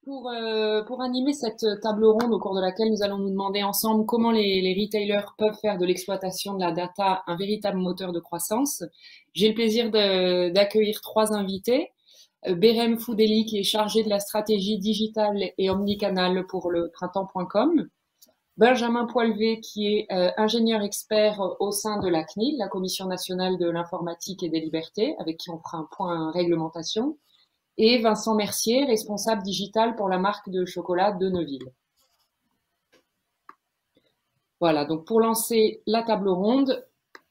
Pour animer cette table ronde au cours de laquelle nous allons nous demander ensemble comment les retailers peuvent faire de l'exploitation de la data un véritable moteur de croissance, j'ai le plaisir d'accueillir trois invités. Berem Foudeli, qui est chargé de la stratégie digitale et omnicanal pour le printemps.com. Benjamin Poilvé, qui est ingénieur expert au sein de la CNIL, la Commission nationale de l'informatique et des libertés, avec qui on fera un point réglementation. Et Vincent Mercier, responsable digital pour la marque de chocolat de Neuville. Voilà, donc pour lancer la table ronde,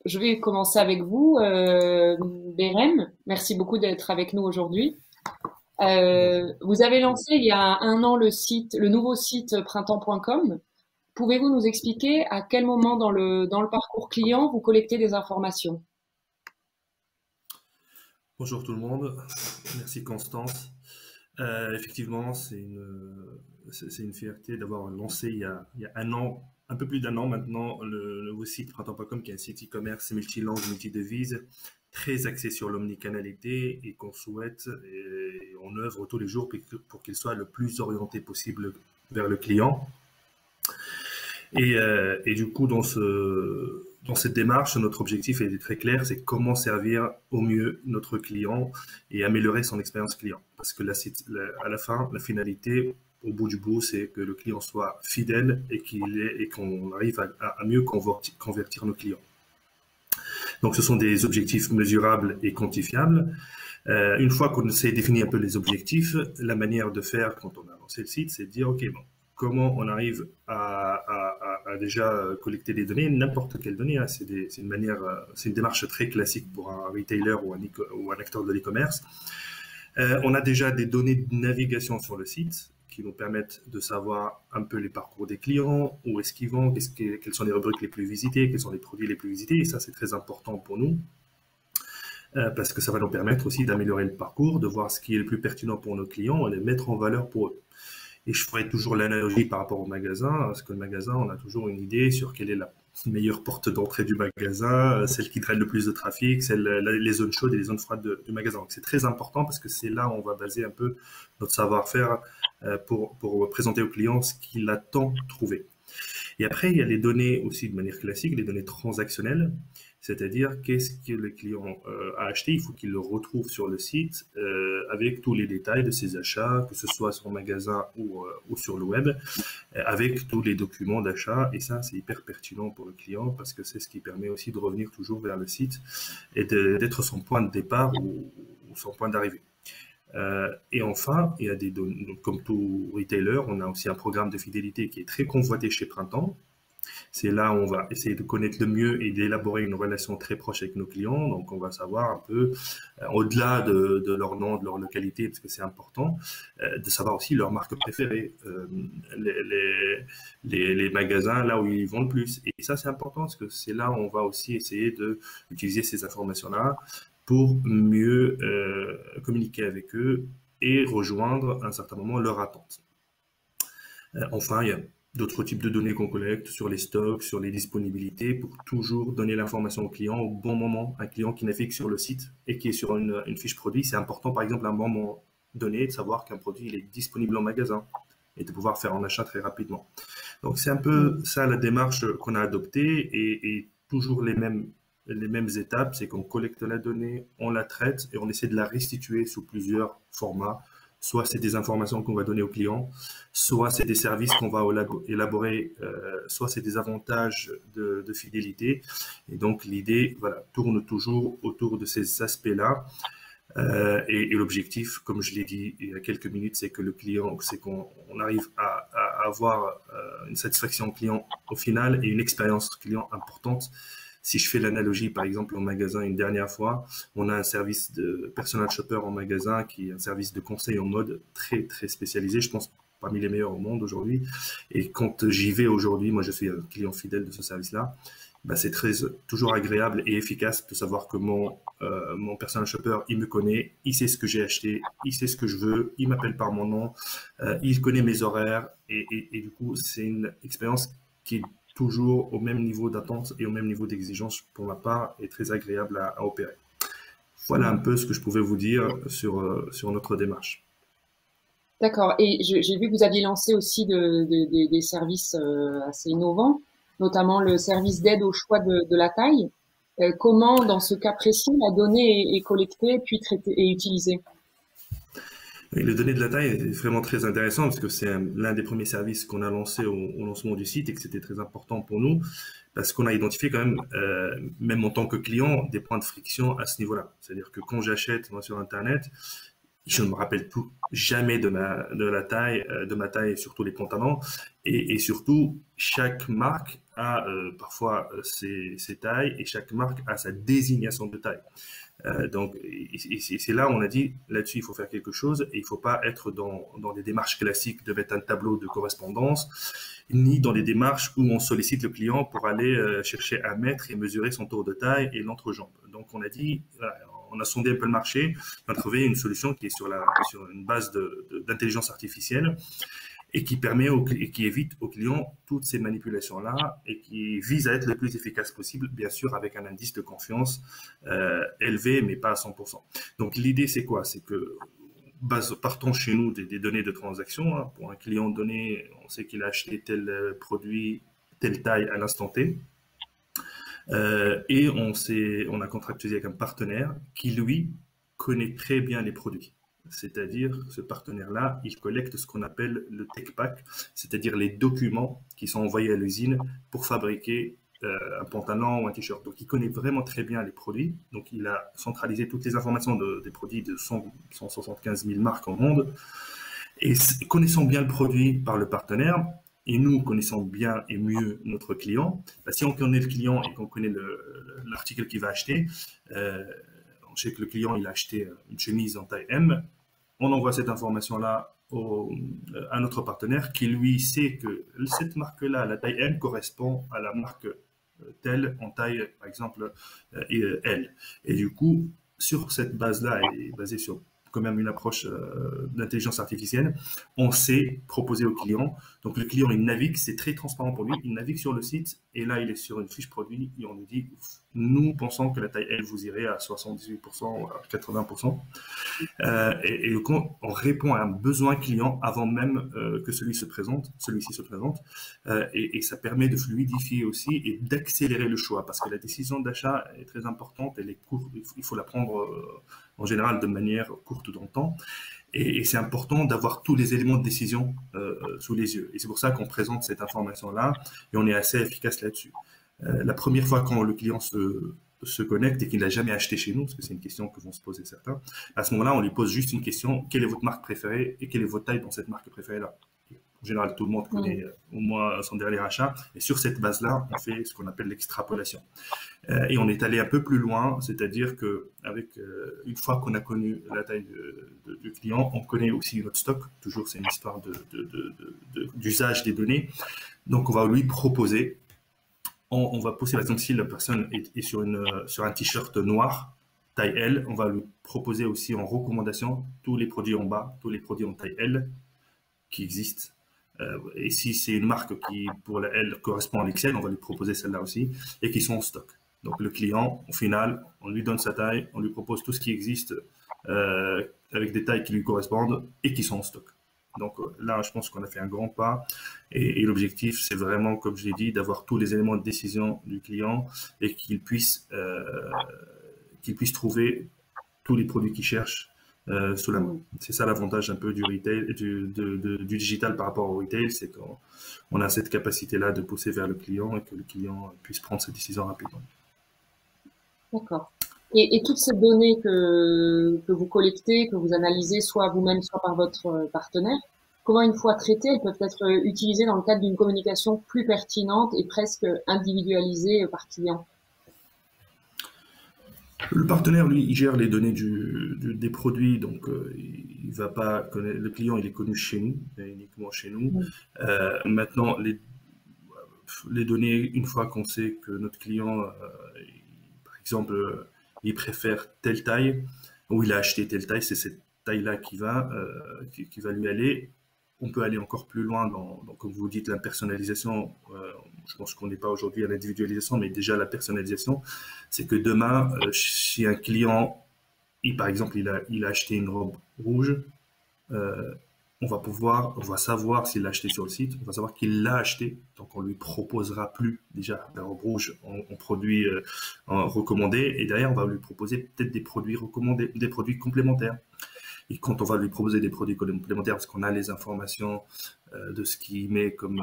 je vais commencer avec vous, Berem. Merci beaucoup d'être avec nous aujourd'hui. Vous avez lancé il y a un an le nouveau site printemps.com. Pouvez-vous nous expliquer à quel moment dans le parcours client vous collectez des informations? Bonjour tout le monde, merci Constance. Effectivement, c'est une fierté d'avoir lancé il y a un an, un peu plus d'un an maintenant, le nouveau site printemps.com, qui est un site e-commerce multilangue, multidevise, très axé sur l'omnicanalité et qu'on souhaite et on œuvre tous les jours pour qu'il soit le plus orienté possible vers le client. Et du coup, dans cette démarche, notre objectif est très clair, c'est comment servir au mieux notre client et améliorer son expérience client. Parce que à la fin, la finalité, au bout du bout, c'est que le client soit fidèle et qu'on arrive à mieux convertir nos clients. Donc, ce sont des objectifs mesurables et quantifiables. Une fois qu'on s'est défini un peu les objectifs, la manière de faire quand on a lancé le site, c'est de dire, OK, bon, comment on arrive à déjà collecter des données, n'importe quelle donnée, hein, c'est une démarche très classique pour un retailer ou un acteur de l'e-commerce. On a déjà des données de navigation sur le site qui nous permettent de savoir un peu les parcours des clients, où est-ce qu'ils vont, quelles sont les rubriques les plus visitées, quels sont les produits les plus visités, et ça c'est très important pour nous. Parce que ça va nous permettre aussi d'améliorer le parcours, de voir ce qui est le plus pertinent pour nos clients et de mettre en valeur pour eux. Et je ferai toujours l'analogie par rapport au magasin, parce que le magasin, on a toujours une idée sur quelle est la meilleure porte d'entrée du magasin, celle qui draine le plus de trafic, les zones chaudes et les zones froides du magasin. Donc c'est très important parce que c'est là où on va baser un peu notre savoir-faire pour présenter au client ce qu'il attend trouver. Et après, il y a les données aussi de manière classique, les données transactionnelles, c'est-à-dire qu'est-ce que le client a acheté, il faut qu'il le retrouve sur le site avec tous les détails de ses achats, que ce soit sur le magasin ou sur le web, avec tous les documents d'achat. Et ça, c'est hyper pertinent pour le client parce que c'est ce qui permet aussi de revenir toujours vers le site et d'être son point de départ ou son point d'arrivée. Et enfin, il y a des données, comme tout retailer, on a aussi un programme de fidélité qui est très convoité chez Printemps. C'est là où on va essayer de connaître le mieux et d'élaborer une relation très proche avec nos clients. Donc, on va savoir un peu, au-delà de leur nom, de leur localité, parce que c'est important, de savoir aussi leur marque préférée, les magasins là où ils vont le plus. Et ça, c'est important parce que c'est là où on va aussi essayer d'utiliser ces informations-là pour mieux communiquer avec eux et rejoindre à un certain moment leurs attentes. Enfin, il y a d'autres types de données qu'on collecte sur les stocks, sur les disponibilités, pour toujours donner l'information au client au bon moment. Un client qui navigue sur le site et qui est sur une fiche produit, c'est important, par exemple, à un moment donné, de savoir qu'un produit il est disponible en magasin et de pouvoir faire un achat très rapidement. Donc, c'est un peu ça la démarche qu'on a adoptée et toujours les mêmes étapes, c'est qu'on collecte la donnée, on la traite et on essaie de la restituer sous plusieurs formats. Soit c'est des informations qu'on va donner aux clients, soit c'est des services qu'on va élaborer, soit c'est des avantages de fidélité. Et donc l'idée, voilà, tourne toujours autour de ces aspects-là. Et l'objectif, comme je l'ai dit il y a quelques minutes, c'est que le client, c'est qu'on arrive à avoir une satisfaction client au final et une expérience client importante. Si je fais l'analogie, par exemple, au magasin une dernière fois, on a un service de personal shopper en magasin qui est un service de conseil en mode très, très spécialisé. Je pense parmi les meilleurs au monde aujourd'hui. Et quand j'y vais aujourd'hui, moi, je suis un client fidèle de ce service-là. Bah, c'est toujours agréable et efficace de savoir que mon personal shopper, il me connaît, il sait ce que j'ai acheté, il sait ce que je veux, il m'appelle par mon nom, il connaît mes horaires et du coup, c'est une expérience qui est toujours au même niveau d'attente et au même niveau d'exigence pour ma part et très agréable à opérer. Voilà un peu ce que je pouvais vous dire sur notre démarche. D'accord. Et j'ai vu que vous aviez lancé aussi des services assez innovants, notamment le service d'aide au choix de la taille. Comment, dans ce cas précis, la donnée est collectée, puis traitée et utilisée? Et le données de la taille est vraiment très intéressant parce que c'est l'un des premiers services qu'on a lancé au lancement du site et que c'était très important pour nous parce qu'on a identifié quand même, même en tant que client, des points de friction à ce niveau-là. C'est-à-dire que quand j'achète moi sur Internet, je ne me rappelle plus jamais de ma taille et surtout les pantalons. Et surtout, chaque marque a parfois ses tailles et chaque marque a sa désignation de taille. Donc, c'est là où on a dit, là-dessus, il faut faire quelque chose et il ne faut pas être dans des démarches classiques de mettre un tableau de correspondance, ni dans des démarches où on sollicite le client pour aller chercher un mètre et mesurer son tour de taille et l'entrejambe. Donc, on a dit, voilà, on a sondé un peu le marché, on a trouvé une solution qui est sur une base d'intelligence artificielle et qui permet et qui évite aux clients toutes ces manipulations-là et qui vise à être le plus efficace possible, bien sûr avec un indice de confiance élevé, mais pas à 100%. Donc l'idée, c'est quoi? C'est que partons chez nous des données de transaction. Hein. Pour un client donné, on sait qu'il a acheté tel produit, telle taille à l'instant T. Et on a contractualisé avec un partenaire qui, lui, connaît très bien les produits. C'est-à-dire, ce partenaire-là, il collecte ce qu'on appelle le tech pack, c'est-à-dire les documents qui sont envoyés à l'usine pour fabriquer un pantalon ou un t-shirt. Donc, il connaît vraiment très bien les produits. Donc, il a centralisé toutes les informations des produits de 175 000 marques au monde. Et connaissant bien le produit par le partenaire, et nous connaissons bien et mieux notre client, bah, si on connaît le client et qu'on connaît l'article qu'il va acheter, on sait que le client il a acheté une chemise en taille M, on envoie cette information-là à notre partenaire qui lui sait que cette marque-là, la taille M, correspond à la marque telle en taille, par exemple, L. Et du coup, sur cette base-là, et basée sur quand même une approche d'intelligence artificielle, on sait proposer au client. Donc le client, il navigue, c'est très transparent pour lui, il navigue sur le site et là, il est sur une fiche produit et on lui dit, nous pensons que la taille L vous irait à 78%, à 80%. Et on répond à un besoin client avant même que celui-ci se présente, et ça permet de fluidifier aussi et d'accélérer le choix parce que la décision d'achat est très importante, elle est courte, il faut la prendre en général de manière courte dans le temps. Et c'est important d'avoir tous les éléments de décision sous les yeux. Et c'est pour ça qu'on présente cette information-là et on est assez efficace là-dessus. La première fois quand le client se connecte et qu'il n'a jamais acheté chez nous, parce que c'est une question que vont se poser certains, à ce moment-là, on lui pose juste une question, quelle est votre marque préférée et quelle est votre taille dans cette marque préférée-là? En général, tout le monde connaît au moins son dernier achat. Et sur cette base-là, on fait ce qu'on appelle l'extrapolation. Et on est allé un peu plus loin, c'est-à-dire que une fois qu'on a connu la taille du client, on connaît aussi notre stock. Toujours, c'est une histoire d'usage des données. Donc, on va lui proposer on va pousser, par exemple, si la personne est sur un t-shirt noir, taille L, on va lui proposer aussi en recommandation tous les produits en bas, tous les produits en taille L qui existent. Et si c'est une marque qui, pour la L, correspond à l'XL, on va lui proposer celle-là aussi, et qui sont en stock. Donc le client, au final, on lui donne sa taille, on lui propose tout ce qui existe avec des tailles qui lui correspondent et qui sont en stock. Donc là, je pense qu'on a fait un grand pas. Et l'objectif, c'est vraiment, comme je l'ai dit, d'avoir tous les éléments de décision du client et qu'il puisse trouver tous les produits qu'il cherche sous la main. C'est ça l'avantage un peu du retail, du digital par rapport au retail, c'est qu'on a cette capacité-là de pousser vers le client et que le client puisse prendre ses décisions rapidement. D'accord. Et toutes ces données que vous collectez, que vous analysez, soit vous-même, soit par votre partenaire, comment une fois traitées, elles peuvent être utilisées dans le cadre d'une communication plus pertinente et presque individualisée par client? Le partenaire, lui, il gère les données des produits, donc il va pas connaître, le client, il est connu chez nous, uniquement chez nous. Maintenant, les données, une fois qu'on sait que notre client, par exemple, il préfère telle taille, ou il a acheté telle taille, c'est cette taille-là qui va lui aller. On peut aller encore plus loin comme vous dites, la personnalisation. Je pense qu'on n'est pas aujourd'hui à l'individualisation, mais déjà la personnalisation, c'est que demain, si un client, par exemple, il a acheté une robe rouge, on va savoir s'il l'a acheté sur le site, on va savoir qu'il l'a acheté, donc on lui proposera plus déjà d'un robe rouge en produit recommandé, et derrière on va lui proposer peut-être des produits recommandés, des produits complémentaires. Et quand on va lui proposer des produits complémentaires, parce qu'on a les informations de ce qu'il met comme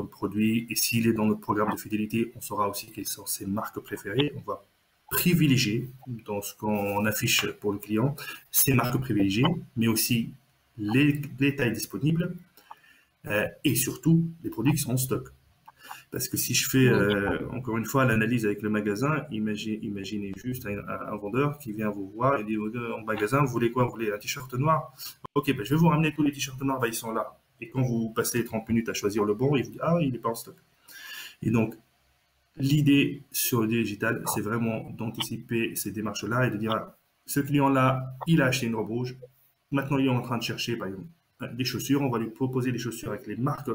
produit, et s'il est dans notre programme de fidélité, on saura aussi quelles sont ses marques préférées. On va privilégier dans ce qu'on affiche pour le client ses marques privilégiées, mais aussi les tailles disponibles et surtout les produits qui sont en stock. Parce que si je fais, encore une fois, l'analyse avec le magasin, imaginez juste un vendeur qui vient vous voir et dit en magasin, vous voulez quoi? Vous voulez un t-shirt noir? Ok, ben je vais vous ramener tous les t-shirts noirs, ben ils sont là. Et quand vous passez 30 minutes à choisir le bon, il vous dit, ah, il n'est pas en stock. Et donc, l'idée sur le digital, c'est vraiment d'anticiper ces démarches-là et de dire, ah, ce client-là, il a acheté une robe rouge. Maintenant, il est en train de chercher, par exemple, des chaussures. On va lui proposer des chaussures avec les marques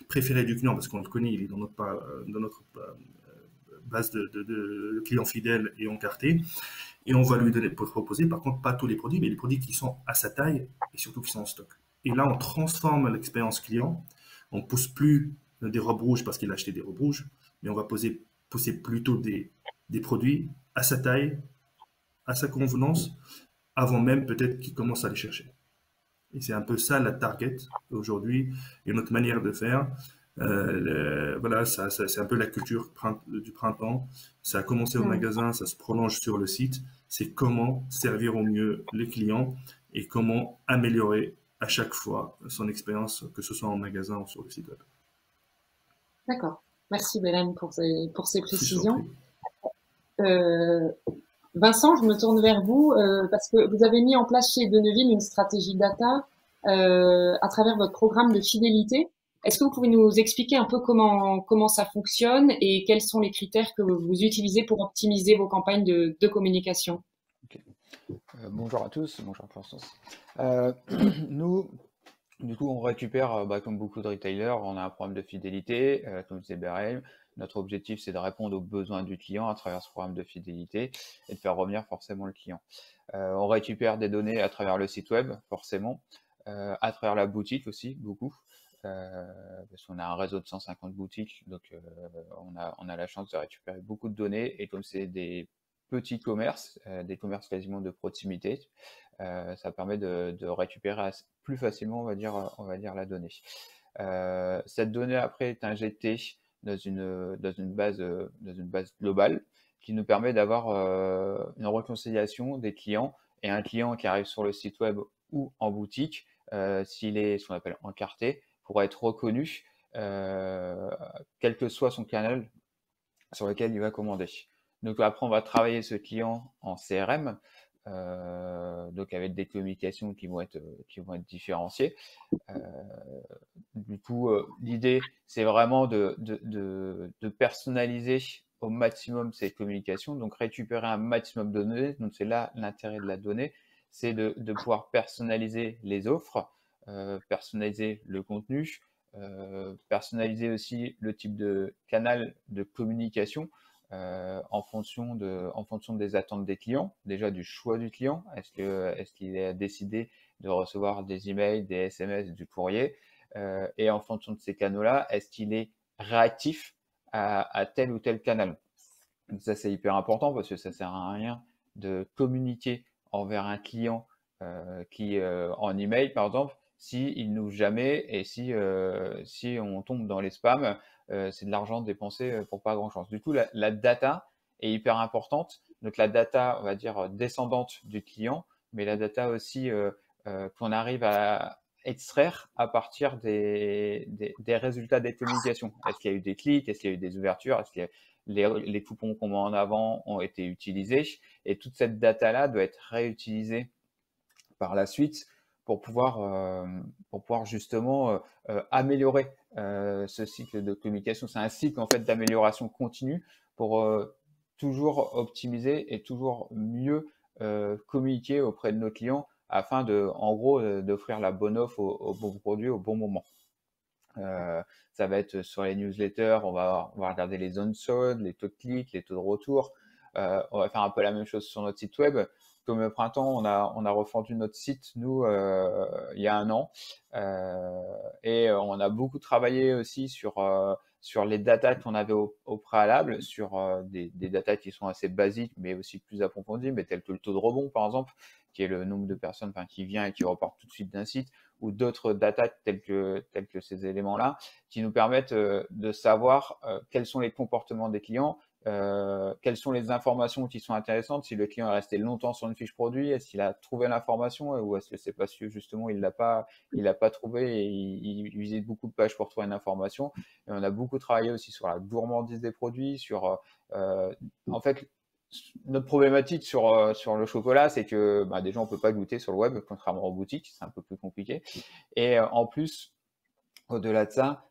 préférées du client parce qu'on le connaît, il est dans notre base de clients fidèles et encartés. Et on va lui proposer, par contre, pas tous les produits, mais les produits qui sont à sa taille et surtout qui sont en stock. Et là, on transforme l'expérience client. On ne pousse plus des robes rouges parce qu'il a acheté des robes rouges, mais on va pousser plutôt des produits à sa taille, à sa convenance, avant même peut-être qu'il commence à les chercher. Et c'est un peu ça la target aujourd'hui et notre manière de faire. Voilà, c'est un peu la culture du printemps. Ça a commencé au magasin, ça se prolonge sur le site. C'est comment servir au mieux les clients et comment améliorer à chaque fois son expérience, que ce soit en magasin ou sur le site web. D'accord. Merci Bélène pour ces Si je t'en prie. précisions. Euh, Vincent, je me tourne vers vous parce que vous avez mis en place chez Deneville une stratégie data à travers votre programme de fidélité. Est-ce que vous pouvez nous expliquer un peu comment ça fonctionne et quels sont les critères que vous utilisez pour optimiser vos campagnes de communication? Okay. Bonjour à tous, bonjour Constance. Nous, du coup, on récupère, comme beaucoup de retailers, on a un programme de fidélité, comme disait Bérél. Notre objectif, c'est de répondre aux besoins du client à travers ce programme de fidélité et de faire revenir forcément le client. On récupère des données à travers le site web, forcément, à travers la boutique aussi, beaucoup, parce qu'on a un réseau de 150 boutiques, donc on a la chance de récupérer beaucoup de données, et comme c'est des petits commerces, des commerces quasiment de proximité, ça permet de récupérer plus facilement, on va dire la donnée. Cette donnée après est injectée dans une base globale qui nous permet d'avoir une réconciliation des clients, et un client qui arrive sur le site web ou en boutique, s'il est ce qu'on appelle encarté, pourra être reconnu quel que soit son canal sur lequel il va commander. Donc après, on va travailler ce client en CRM, donc avec des communications qui vont être différenciées. Du coup, l'idée, c'est vraiment de personnaliser au maximum ces communications, donc récupérer un maximum de données. Donc c'est là l'intérêt de la donnée, c'est de pouvoir personnaliser les offres, personnaliser le contenu, personnaliser aussi le type de canal de communication en fonction des attentes des clients, déjà du choix du client. Est-ce qu'il a décidé de recevoir des emails, des SMS, du courrier, et en fonction de ces canaux-là, est-ce qu'il est réactif à tel ou tel canal. Donc ça, c'est hyper important parce que ça sert à rien de communiquer envers un client qui, en email, par exemple, s'il n'ouvre jamais et si on tombe dans les spams, c'est de l'argent dépensé pour pas grand-chose. Du coup, la data est hyper importante. Donc la data, on va dire, descendante du client, mais la data aussi qu'on arrive à extraire à partir des résultats des communications. Est-ce qu'il y a eu des clics? Est-ce qu'il y a eu des ouvertures? Est-ce qu'il y a les coupons qu'on met en avant ont été utilisés? Et toute cette data-là doit être réutilisée par la suite pour pouvoir justement améliorer ce cycle de communication. C'est un cycle en fait d'amélioration continue pour toujours optimiser et toujours mieux communiquer auprès de nos clients afin en gros, d'offrir la bonne offre au bon produit au bon moment. Ça va être sur les newsletters, on va regarder les zones sold, les taux de clic, les taux de retour. On va faire un peu la même chose sur notre site web comme le printemps, on a refendu notre site, nous, il y a un an. Et on a beaucoup travaillé aussi sur les datas qu'on avait au préalable, sur des datas qui sont assez basiques, mais aussi plus approfondies, mais telles que le taux de rebond, par exemple, qui est le nombre de personnes qui vient et qui repart tout de suite d'un site, ou d'autres datas telles que ces éléments-là, qui nous permettent de savoir quels sont les comportements des clients, quelles sont les informations qui sont intéressantes, si le client est resté longtemps sur une fiche produit, est-ce qu'il a trouvé l'information ou est-ce que c'est parce que justement il l'a pas trouvé et il visite beaucoup de pages pour trouver une information. Et on a beaucoup travaillé aussi sur la gourmandise des produits, sur en fait notre problématique sur le chocolat, c'est que déjà on peut pas goûter sur le web, contrairement aux boutiques, c'est un peu plus compliqué. Et en plus, au-delà de ça,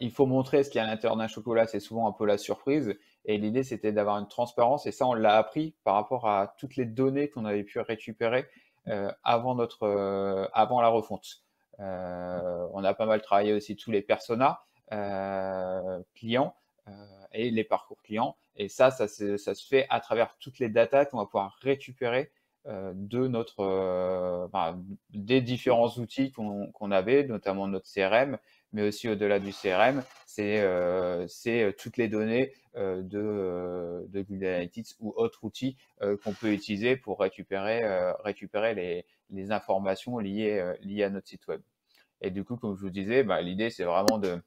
il faut montrer ce qu'il y a à l'intérieur d'un chocolat, c'est souvent un peu la surprise. Et l'idée, c'était d'avoir une transparence, et ça, on l'a appris par rapport à toutes les données qu'on avait pu récupérer avant la refonte. On a pas mal travaillé aussi tous les personas clients et les parcours clients. Et ça se fait à travers toutes les datas qu'on va pouvoir récupérer des différents outils qu'on avait, notamment notre CRM, mais aussi au-delà du CRM, c'est toutes les données de Google Analytics ou autres outils qu'on peut utiliser pour récupérer les informations liées à notre site web. Et du coup, comme je vous disais, l'idée, c'est vraiment de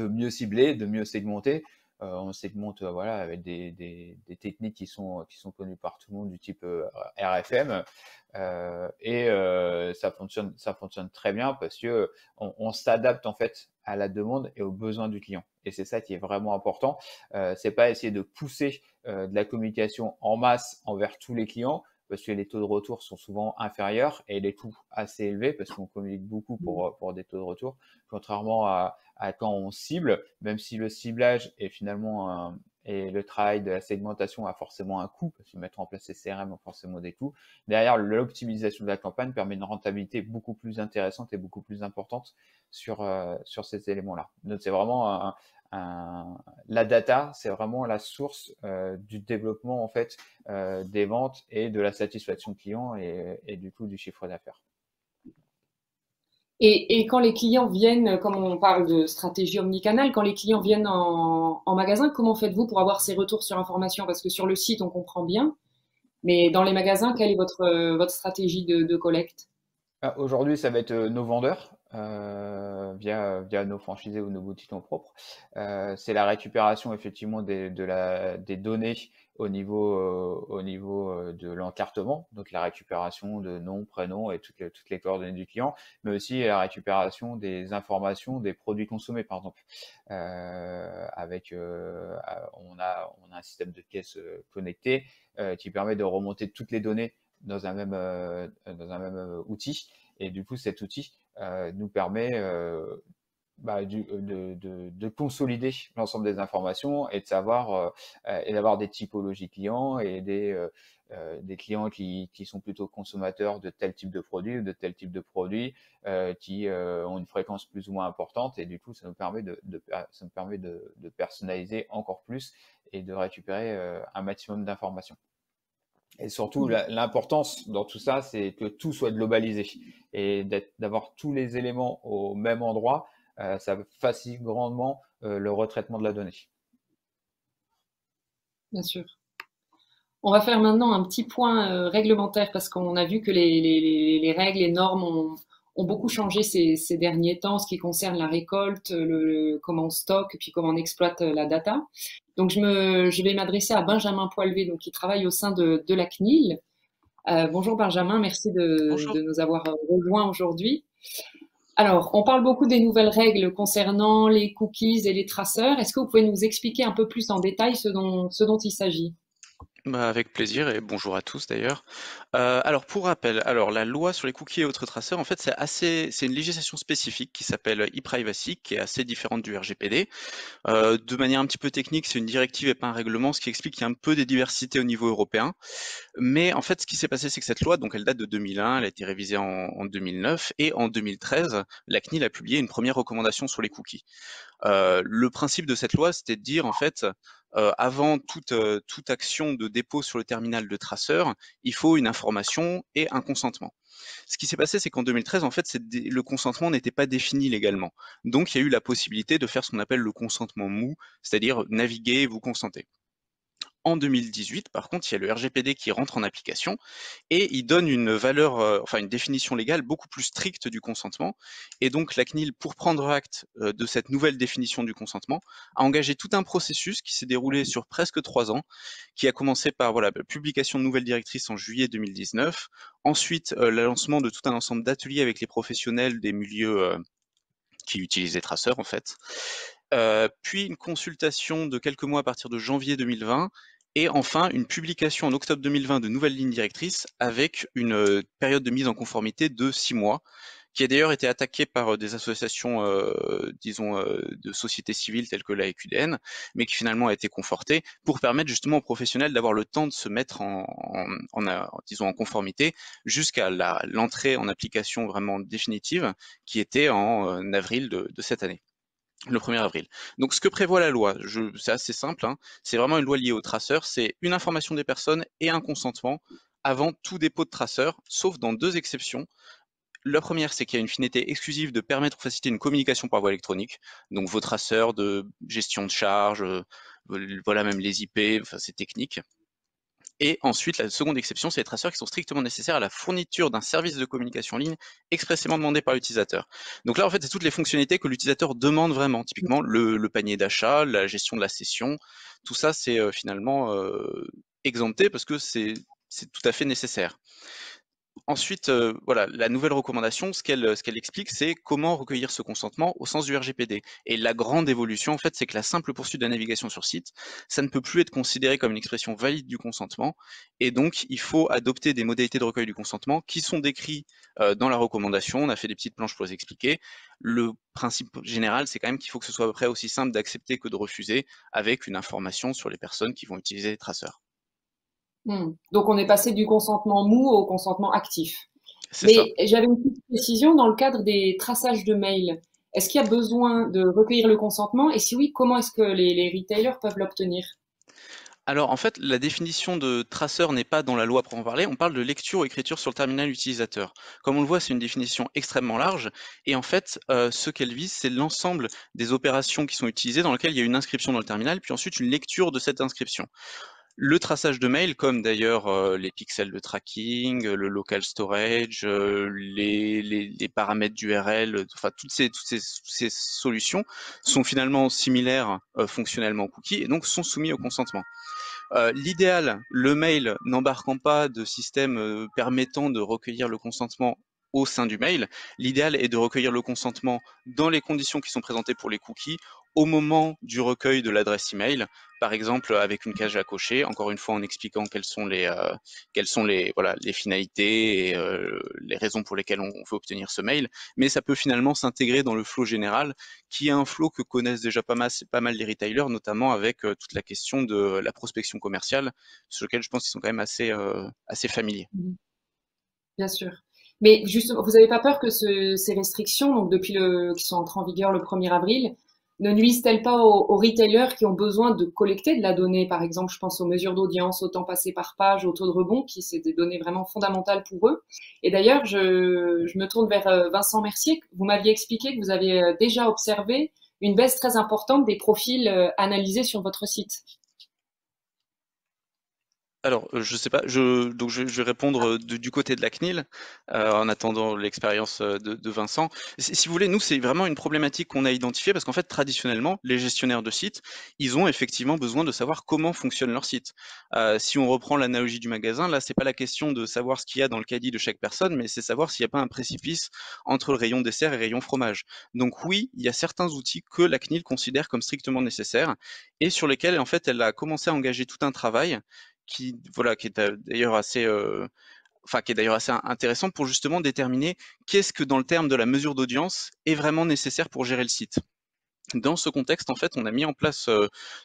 mieux cibler, de mieux segmenter. On segmente voilà, avec des techniques qui sont connues par tout le monde, du type RFM. Ça fonctionne très bien parce que on s'adapte en fait à la demande et aux besoins du client. Et c'est ça qui est vraiment important. C'est pas essayer de pousser de la communication en masse envers tous les clients, parce que les taux de retour sont souvent inférieurs et les coûts assez élevés, parce qu'on communique beaucoup pour des taux de retour, contrairement à quand on cible, même si le ciblage est finalement et le travail de la segmentation a forcément un coût, parce que mettre en place ces CRM a forcément des coûts. Derrière, l'optimisation de la campagne permet une rentabilité beaucoup plus intéressante et beaucoup plus importante sur ces éléments-là. Donc c'est vraiment la data, c'est vraiment la source du développement en fait des ventes et de la satisfaction client et du coup du chiffre d'affaires. Et quand les clients viennent, comme on parle de stratégie omnicanal, quand les clients viennent en magasin, comment faites-vous pour avoir ces retours sur information? Parce que sur le site, on comprend bien, mais dans les magasins, quelle est votre stratégie de collecte? Aujourd'hui, ça va être nos vendeurs via nos franchisés ou nos boutiques en propre. C'est la récupération effectivement des données au niveau de l'encartement, donc la récupération de nom, prénom et toutes les coordonnées du client, mais aussi la récupération des informations des produits consommés, par exemple. On a un système de caisse connecté qui permet de remonter toutes les données dans un même outil. Et du coup, cet outil nous permet de consolider l'ensemble des informations et de savoir et d'avoir des typologies clients et des clients qui sont plutôt consommateurs de tel type de produit ou de tel type de produit qui ont une fréquence plus ou moins importante. Et du coup, ça nous permet de personnaliser encore plus et de récupérer un maximum d'informations. Et surtout, l'importance dans tout ça, c'est que tout soit globalisé et d'avoir tous les éléments au même endroit. Ça facilite grandement le retraitement de la donnée. Bien sûr. On va faire maintenant un petit point réglementaire parce qu'on a vu que les règles, les normes ont beaucoup changé ces derniers temps, ce qui concerne la récolte, comment on stocke, et puis comment on exploite la data. Donc, je vais m'adresser à Benjamin Poilvé, donc qui travaille au sein de la CNIL. Bonjour Benjamin, merci de nous avoir rejoints aujourd'hui. Alors, on parle beaucoup des nouvelles règles concernant les cookies et les traceurs. Est-ce que vous pouvez nous expliquer un peu plus en détail ce dont il s'agit? Avec plaisir et bonjour à tous d'ailleurs. Alors pour rappel, la loi sur les cookies et autres traceurs, en fait, c'est une législation spécifique qui s'appelle e-privacy, qui est assez différente du RGPD. De manière un petit peu technique, c'est une directive et pas un règlement, ce qui explique qu'il y a un peu des diversités au niveau européen. Mais en fait, ce qui s'est passé, c'est que cette loi, donc elle date de 2001, elle a été révisée en 2009 et en 2013, la CNIL a publié une première recommandation sur les cookies. Le principe de cette loi, c'était de dire, en fait, avant toute action de dépôt sur le terminal de traceur, il faut une information et un consentement. Ce qui s'est passé, c'est qu'en 2013, en fait, le consentement n'était pas défini légalement. Donc, il y a eu la possibilité de faire ce qu'on appelle le consentement mou, c'est-à-dire naviguer, vous consentez. En 2018, par contre, il y a le RGPD qui rentre en application et il donne une valeur, enfin une définition légale beaucoup plus stricte du consentement. Et donc la CNIL, pour prendre acte de cette nouvelle définition du consentement, a engagé tout un processus qui s'est déroulé sur presque 3 ans, qui a commencé par la publication de nouvelles directrices en juillet 2019, ensuite le lancement de tout un ensemble d'ateliers avec les professionnels des milieux qui utilisaient Traceur en fait, puis une consultation de quelques mois à partir de janvier 2020, et enfin une publication en octobre 2020 de nouvelles lignes directrices avec une période de mise en conformité de 6 mois, qui a d'ailleurs été attaquée par des associations, disons, de société civile telles que la EQDN, mais qui finalement a été confortée pour permettre justement aux professionnels d'avoir le temps de se mettre disons, en conformité jusqu'à l'entrée en application vraiment définitive, qui était en avril de cette année. Le 1er avril. Donc ce que prévoit la loi, c'est assez simple, hein, c'est vraiment une loi liée au traceur, c'est une information des personnes et un consentement avant tout dépôt de traceur, sauf dans 2 exceptions. La première, c'est qu'il y a une finalité exclusive de permettre ou faciliter une communication par voie électronique, donc vos traceurs de gestion de charge, voilà, même les IP, enfin c'est technique. Et ensuite, la seconde exception, c'est les traceurs qui sont strictement nécessaires à la fourniture d'un service de communication en ligne expressément demandé par l'utilisateur. Donc là, en fait, c'est toutes les fonctionnalités que l'utilisateur demande vraiment. Typiquement, le panier d'achat, la gestion de la session, tout ça, c'est finalement exempté parce que c'est tout à fait nécessaire. Ensuite, voilà, la nouvelle recommandation, ce qu'elle explique, c'est comment recueillir ce consentement au sens du RGPD. Et la grande évolution, en fait, c'est que la simple poursuite de la navigation sur site, ça ne peut plus être considéré comme une expression valide du consentement. Et donc, il faut adopter des modalités de recueil du consentement qui sont décrits dans la recommandation. On a fait des petites planches pour les expliquer. Le principe général, c'est quand même qu'il faut que ce soit à peu près aussi simple d'accepter que de refuser, avec une information sur les personnes qui vont utiliser les traceurs. Donc on est passé du consentement mou au consentement actif. C'est ça. Mais j'avais une petite précision dans le cadre des traçages de mails. Est-ce qu'il y a besoin de recueillir le consentement? Et si oui, comment est-ce que les retailers peuvent l'obtenir? Alors en fait, la définition de traceur n'est pas dans la loi pour en parler, on parle de lecture ou écriture sur le terminal utilisateur. Comme on le voit, c'est une définition extrêmement large, et en fait, ce qu'elle vise, c'est l'ensemble des opérations qui sont utilisées dans lesquelles il y a une inscription dans le terminal, puis ensuite une lecture de cette inscription. Le traçage de mail, comme d'ailleurs les pixels de tracking, le local storage, les paramètres d'URL, enfin toutes ces solutions sont finalement similaires fonctionnellement aux cookies et donc sont soumis au consentement. L'idéal, le mail n'embarquant pas de système permettant de recueillir le consentement au sein du mail, l'idéal est de recueillir le consentement dans les conditions qui sont présentées pour les cookies au moment du recueil de l'adresse email, par exemple avec une case à cocher, encore une fois en expliquant quelles sont les finalités et les raisons pour lesquelles on veut obtenir ce mail, mais ça peut finalement s'intégrer dans le flow général, qui est un flow que connaissent déjà pas mal les retailers, notamment avec toute la question de la prospection commerciale, sur lequel je pense qu'ils sont quand même assez familiers. Bien sûr. Mais justement, vous n'avez pas peur que ces restrictions, donc qui sont entrées en vigueur le 1er avril, ne nuisent-elles pas aux retailers qui ont besoin de collecter de la donnée? Par exemple, je pense aux mesures d'audience, au temps passé par page, au taux de rebond, qui c'est des données vraiment fondamentales pour eux. Et d'ailleurs, je me tourne vers Vincent Mercier. Vous m'aviez expliqué que vous avez déjà observé une baisse très importante des profils analysés sur votre site. Alors, je sais pas, donc je vais répondre du côté de la CNIL, en attendant l'expérience de Vincent. Si vous voulez, nous, c'est vraiment une problématique qu'on a identifiée parce qu'en fait, traditionnellement, les gestionnaires de sites, ils ont effectivement besoin de savoir comment fonctionne leur site. Si on reprend l'analogie du magasin, là, c'est pas la question de savoir ce qu'il y a dans le caddie de chaque personne, mais c'est savoir s'il n'y a pas un précipice entre le rayon dessert et le rayon fromage. Donc oui, il y a certains outils que la CNIL considère comme strictement nécessaires et sur lesquels, en fait, elle a commencé à engager tout un travail qui est d'ailleurs assez intéressant pour justement déterminer qu'est-ce que dans le terme de la mesure d'audience est vraiment nécessaire pour gérer le site. Dans ce contexte, en fait, on a mis en place,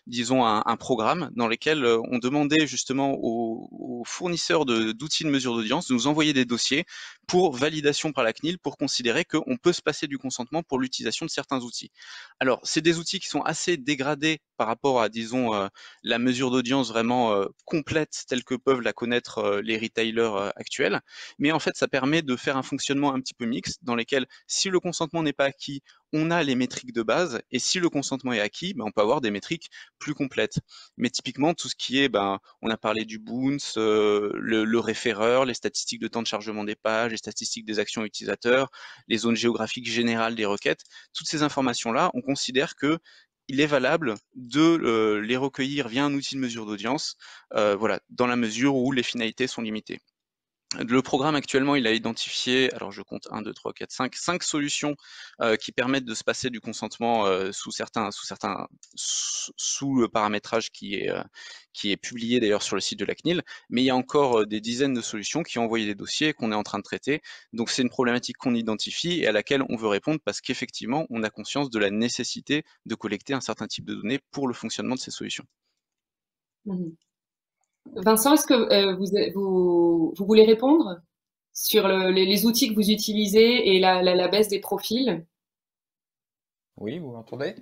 disons, un programme dans lequel on demandait justement aux fournisseurs d'outils de mesure d'audience de nous envoyer des dossiers pour validation par la CNIL pour considérer qu'on peut se passer du consentement pour l'utilisation de certains outils. Alors, c'est des outils qui sont assez dégradés par rapport à, disons, la mesure d'audience vraiment complète telle que peuvent la connaître les retailers actuels, mais en fait, ça permet de faire un fonctionnement un petit peu mixte dans lequel, si le consentement n'est pas acquis, on a les métriques de base, et si le consentement est acquis, on peut avoir des métriques plus complètes. Mais typiquement, tout ce qui est, on a parlé du bounce, le référeur, les statistiques de temps de chargement des pages, les statistiques des actions utilisateurs, les zones géographiques générales des requêtes, toutes ces informations-là, on considère que il est valable de les recueillir via un outil de mesure d'audience, voilà, dans la mesure où les finalités sont limitées. Le programme actuellement, il a identifié, alors je compte 1, 2, 3, 4, 5 solutions qui permettent de se passer du consentement sous le paramétrage qui est publié d'ailleurs sur le site de la CNIL, mais il y a encore des dizaines de solutions qui ont envoyé des dossiers qu'on est en train de traiter. Donc c'est une problématique qu'on identifie et à laquelle on veut répondre parce qu'effectivement, on a conscience de la nécessité de collecter un certain type de données pour le fonctionnement de ces solutions. Mhm. Vincent, est-ce que vous voulez répondre sur les outils que vous utilisez et la baisse des profils? Oui, vous m'entendez?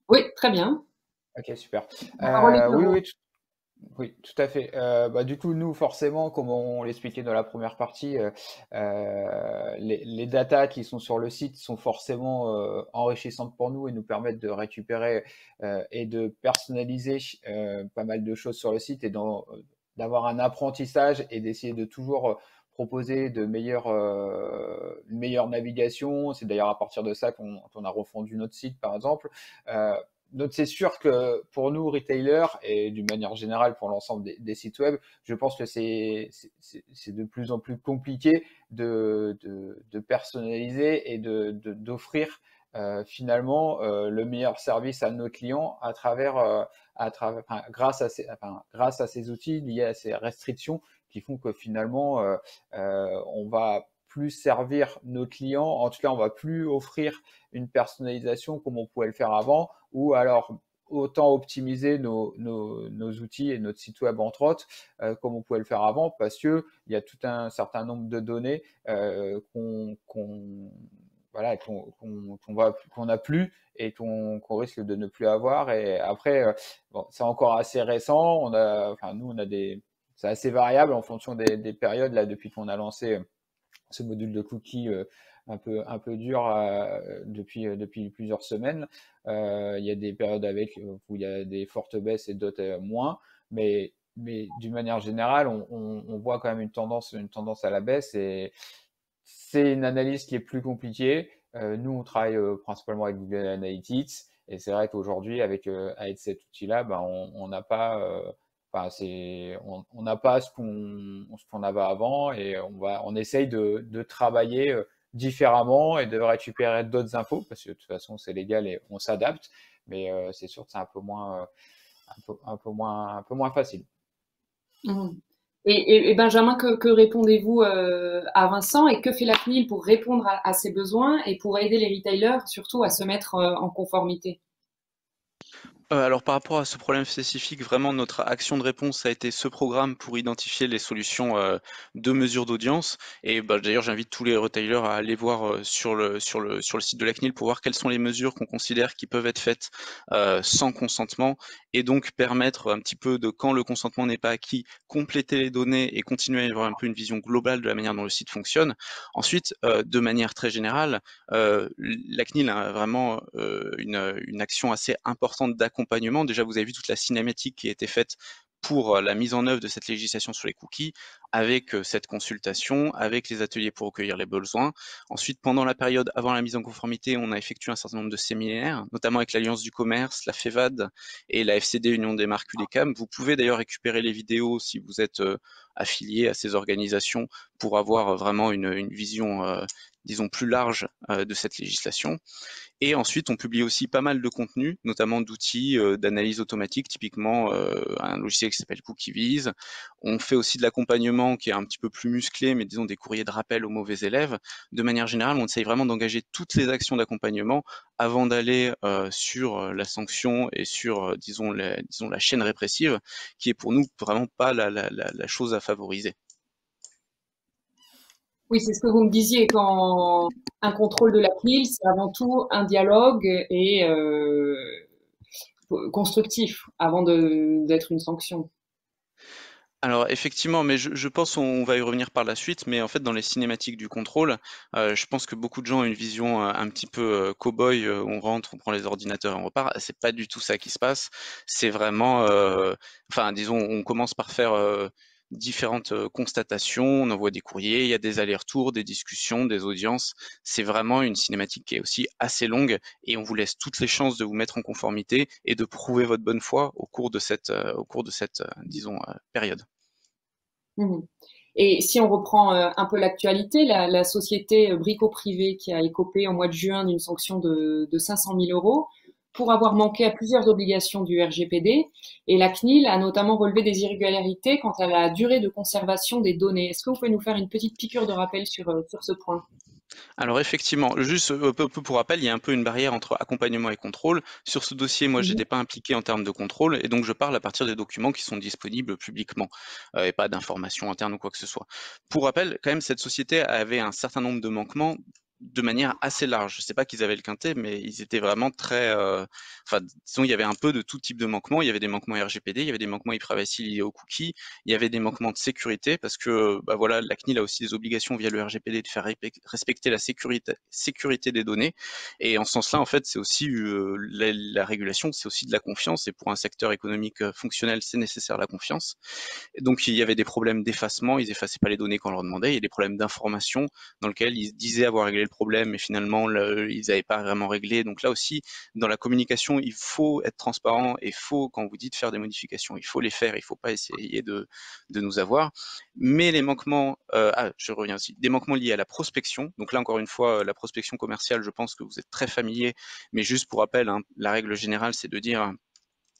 Oui, très bien. Ok, super. La parole est à Oui, vous. oui, tout à fait. Du coup, nous, forcément, comme on l'expliquait dans la première partie, les datas qui sont sur le site sont forcément enrichissantes pour nous et nous permettent de récupérer et de personnaliser pas mal de choses sur le site et d'avoir un apprentissage et d'essayer de toujours proposer une meilleure navigation. C'est d'ailleurs à partir de ça qu'on a refondu notre site, par exemple. Donc c'est sûr que pour nous, retailers, et d'une manière générale pour l'ensemble des sites web, je pense que c'est de plus en plus compliqué de personnaliser et d'offrir finalement le meilleur service à nos clients grâce à ces outils liés à ces restrictions qui font que finalement on va plus servir nos clients, en tout cas on va plus offrir une personnalisation comme on pouvait le faire avant, ou alors autant optimiser nos outils et notre site web entre autres, comme on pouvait le faire avant, parce que il y a tout un certain nombre de données qu'on n'a plus et qu'on risque de ne plus avoir. Et après, c'est encore assez récent. C'est assez variable en fonction des périodes là depuis qu'on a lancé ce module de cookies un peu dur depuis plusieurs semaines. Il y a des périodes où il y a des fortes baisses et d'autres moins, mais d'une manière générale, on voit quand même une tendance à la baisse et c'est une analyse qui est plus compliquée. Nous, on travaille principalement avec Google Analytics et c'est vrai qu'aujourd'hui, avec cet outil-là, on n'a pas on n'a pas ce qu'on avait avant et on essaye de travailler différemment et de récupérer d'autres infos parce que de toute façon c'est légal et on s'adapte, mais c'est sûr que c'est un peu moins facile. Mhm. Et Benjamin, que répondez-vous à Vincent et que fait la CNIL pour répondre à ces besoins et pour aider les retailers surtout à se mettre en conformité? Alors par rapport à ce problème spécifique, vraiment notre action de réponse a été ce programme pour identifier les solutions de mesure d'audience. Et d'ailleurs, j'invite tous les retailers à aller voir sur le site de la CNIL pour voir quelles sont les mesures qu'on considère qui peuvent être faites sans consentement et donc permettre un petit peu de, quand le consentement n'est pas acquis, compléter les données et continuer à avoir un peu une vision globale de la manière dont le site fonctionne. Ensuite, de manière très générale, la CNIL a vraiment une action assez importante d'accompagnement. Déjà, vous avez vu toute la cinématique qui a été faite pour la mise en œuvre de cette législation sur les cookies, avec cette consultation, avec les ateliers pour recueillir les besoins. Ensuite, pendant la période avant la mise en conformité, on a effectué un certain nombre de séminaires, notamment avec l'Alliance du commerce, la FEVAD et la FCD Union des marques UDECAM. Vous pouvez d'ailleurs récupérer les vidéos si vous êtes affilié à ces organisations pour avoir vraiment une vision disons plus large de cette législation. Et ensuite, on publie aussi pas mal de contenu, notamment d'outils d'analyse automatique, typiquement un logiciel qui s'appelle CookieViz. On fait aussi de l'accompagnement d'accompagnement qui est un petit peu plus musclé, mais disons des courriers de rappel aux mauvais élèves, de manière générale, on essaye vraiment d'engager toutes les actions d'accompagnement avant d'aller sur la sanction et sur, disons, la chaîne répressive, qui est pour nous vraiment pas la chose à favoriser. Oui, c'est ce que vous me disiez quand un contrôle de la CNIL, c'est avant tout un dialogue et constructif avant d'être une sanction. Alors effectivement, mais je pense on va y revenir par la suite, mais en fait dans les cinématiques du contrôle, je pense que beaucoup de gens ont une vision un petit peu cow-boy, on rentre, on prend les ordinateurs et on repart. C'est pas du tout ça qui se passe. C'est vraiment, enfin disons, on commence par faire différentes constatations, on envoie des courriers, il y a des allers-retours, des discussions, des audiences. C'est vraiment une cinématique qui est aussi assez longue et on vous laisse toutes les chances de vous mettre en conformité et de prouver votre bonne foi au cours de cette, disons, période. Mmh. Et si on reprend un peu l'actualité, la société Brico Privé qui a écopé en mois de juin d'une sanction de 500 000 euros pour avoir manqué à plusieurs obligations du RGPD. Et la CNIL a notamment relevé des irrégularités quant à la durée de conservation des données. Est-ce que vous pouvez nous faire une petite piqûre de rappel sur ce point? Alors effectivement, juste peu pour rappel, il y a un peu une barrière entre accompagnement et contrôle. Sur ce dossier, moi, je Mhm. n'étais pas impliqué en termes de contrôle, et donc je parle à partir des documents qui sont disponibles publiquement, et pas d'informations internes ou quoi que ce soit. Pour rappel, quand même, cette société avait un certain nombre de manquements de manière assez large. Je sais pas qu'ils avaient le quintet, mais ils étaient vraiment très, enfin, disons, il y avait un peu de tout type de manquements. Il y avait des manquements RGPD, il y avait des manquements e-privacy liés aux cookies, il y avait des manquements de sécurité parce que, bah voilà, la CNIL a aussi des obligations via le RGPD de faire respecter la sécurité des données. Et en ce sens-là, en fait, c'est aussi la régulation, c'est aussi de la confiance. Et pour un secteur économique fonctionnel, c'est nécessaire la confiance. Et donc, il y avait des problèmes d'effacement, ils effaçaient pas les données quand on leur demandait. Il y a des problèmes d'information dans lesquels ils disaient avoir réglé le problème, mais finalement, ils n'avaient pas vraiment réglé. Donc là aussi, dans la communication, il faut être transparent et faut, quand vous dites faire des modifications, il faut les faire, il ne faut pas essayer de nous avoir. Mais les manquements, je reviens aussi, des manquements liés à la prospection. Donc là, encore une fois, la prospection commerciale, je pense que vous êtes très familier, mais juste pour rappel, hein, la règle générale, c'est de dire